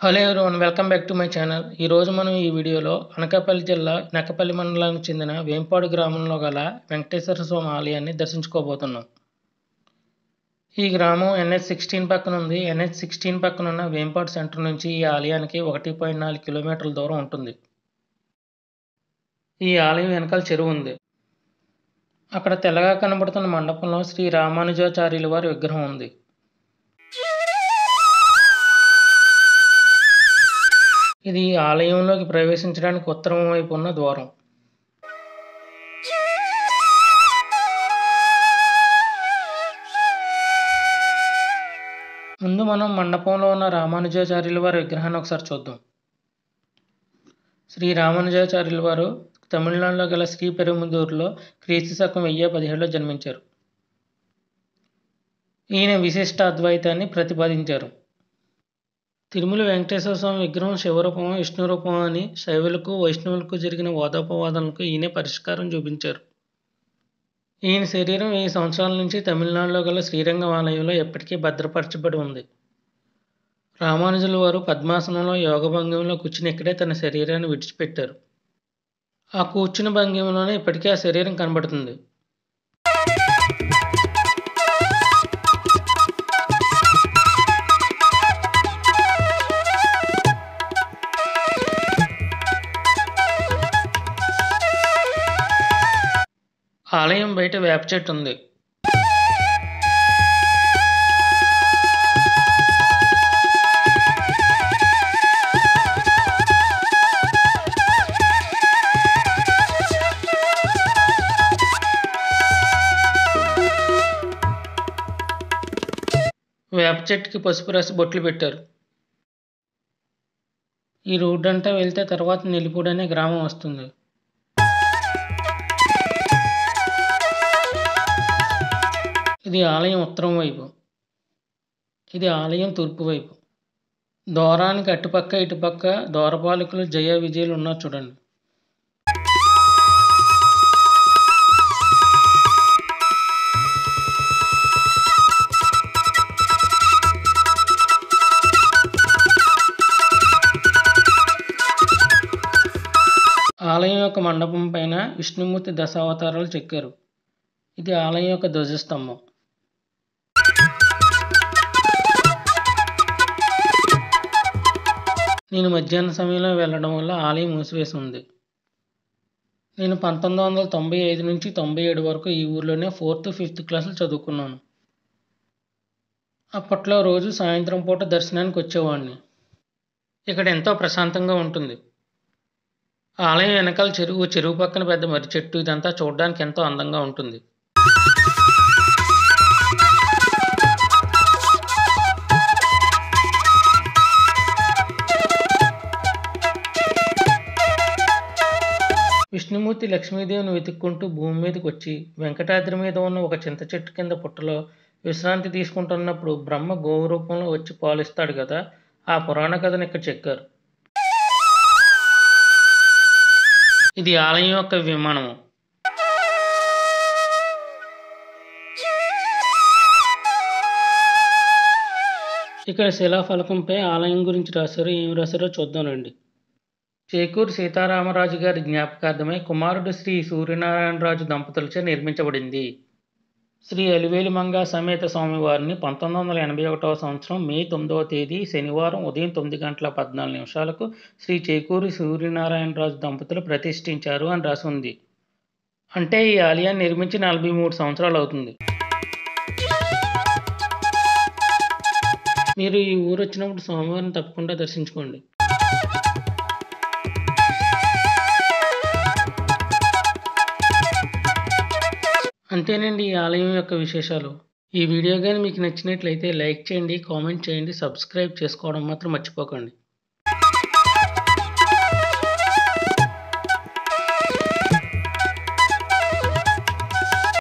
Hello everyone, welcome back to my channel. ఈరోజు మనం ఈ వీడియోలో అనకాపల్లి జిల్లా నెక్కపల్లి మండలానికి చెందిన వేంపాడు గ్రామంలో గల వెంకటేశ్వర స్వామి ఆలయాన్ని దర్శించుకోబోతున్నాం. ఈ గ్రామం NH16 పక్కన ఉంది. NH16 పక్కన ఉన్న వేంపాడు సెంటర్ నుంచి ఈ ఆలయానికి 1.4 కిలోమీటర్ల దూరం ఉంటుంది. ఈ ఆలయం వెనకాల చెరువు ఉంది. అక్కడ తెల్లగా కనబడుతున్న మండపంలో శ్రీ రామానుజాచార్యుల వారి విగ్రహం ఉంది. ఇది ఆలయంలోకి ప్రవేశించడానికి ఉత్తరం వైపు ఉన్న ద్వారం. ముందు మనం మండపంలో ఉన్న రామానుజాచార్యుల వారి విగ్రహాన్ని ఒకసారి చూద్దాం. శ్రీ రామానుజాచార్యుల వారు తమిళనాడులో గల శ్రీపెరుంబదూరులో క్రీస్తు శకం 1017లో జన్మించారు. ఈయన విశిష్ట అద్వైతాన్ని ప్రతిపాదించారు. తిరుమల వెంకటేశ్వర స్వామి విగ్రహం శివరూపం, విష్ణు రూపం అని శైవులకు వైష్ణవులకు జరిగిన వాదోపవాదాలకు ఈయనే పరిష్కారం చూపించారు. ఈయన శరీరం 1000 సంవత్సరాల నుంచి తమిళనాడులో గల శ్రీరంగం ఆలయంలో ఎప్పటికీ భద్రపరచబడి ఉంది. రామానుజుల వారు పద్మాసనంలో యోగ భంగిమలో కూర్చుని ఇక్కడే తన శరీరాన్ని విడిచిపెట్టారు. ఆ కూర్చుని భంగిమలోనే ఇప్పటికీ ఆ శరీరం కనబడుతుంది. ఆలయం బయట వేప చెట్టు ఉంది. వేప చెట్టుకి పసుపు రాసి బొట్లు పెట్టారు. ఈ రోడ్డు అంతా వెళ్తే తర్వాత నెల్లిపూడి అనే గ్రామం వస్తుంది. ఇది ఆలయం ఉత్తరం వైపు, ఇది ఆలయం తూర్పు వైపు. ద్వారానికి అటుపక్క ఇటుపక్క ద్వారపాలకులు జయ విజయులు ఉన్నారు చూడండి. ఆలయం యొక్క మండపం పైన విష్ణుమూర్తి దశావతారాలు చెక్కారు. ఇది ఆలయం యొక్క ధ్వజస్తంభం. నేను మధ్యాహ్న సమయంలో వెళ్ళడం వల్ల ఆలయం మూసివేసి ఉంది. నేను 1995 నుంచి 97 వరకు ఈ ఊర్లోనే 4th, 5th క్లాసులు చదువుకున్నాను. అప్పట్లో రోజు సాయంత్రం పూట దర్శనానికి వచ్చేవాడిని. ఇక్కడ ఎంతో ప్రశాంతంగా ఉంటుంది. ఆలయం వెనకాల చెరువు పక్కన పెద్ద మర్రి చెట్టు, ఇదంతా చూడడానికి ఎంతో అందంగా ఉంటుంది. విష్ణుమూర్తి లక్ష్మీదేవిని వెతుక్కుంటూ భూమి మీదకి వచ్చి వెంకటాద్రి మీద ఉన్న ఒక చింత చెట్టు కింద పుట్టలో విశ్రాంతి తీసుకుంటున్నప్పుడు బ్రహ్మ గోవు రూపంలో వచ్చి పాలిస్తాడు కదా, ఆ పురాణ కథను ఇక్కడ చెక్కారు. ఇది ఆలయం యొక్క విమానము. ఇక్కడ శిలాఫలకంపై ఆలయం గురించి రాశారు. ఏమి రాశారో చూద్దామండి. చేకూరు సీతారామరాజు గారి జ్ఞాపకార్థమై కుమారుడు శ్రీ సూర్యనారాయణరాజు దంపతులచే నిర్మించబడింది. శ్రీ అలివేలు మంగా సమేత స్వామివారిని 1981వ సంవత్సరం మే 9వ తేదీ శనివారం ఉదయం 9:14 శ్రీ చేకూరు సూర్యనారాయణరాజు దంపతులు ప్రతిష్ఠించారు అని రాసి ఉంది. అంటే ఈ ఆలయాన్ని నిర్మించి 43 సంవత్సరాలు అవుతుంది. మీరు ఈ ఊరు వచ్చినప్పుడు స్వామివారిని తప్పకుండా దర్శించుకోండి. అంతేనండి ఈ ఆలయం యొక్క విశేషాలు. ఈ వీడియో కానీ మీకు నచ్చినట్లయితే లైక్ చేయండి, కామెంట్ చేయండి, సబ్స్క్రైబ్ చేసుకోవడం మాత్రం మర్చిపోకండి.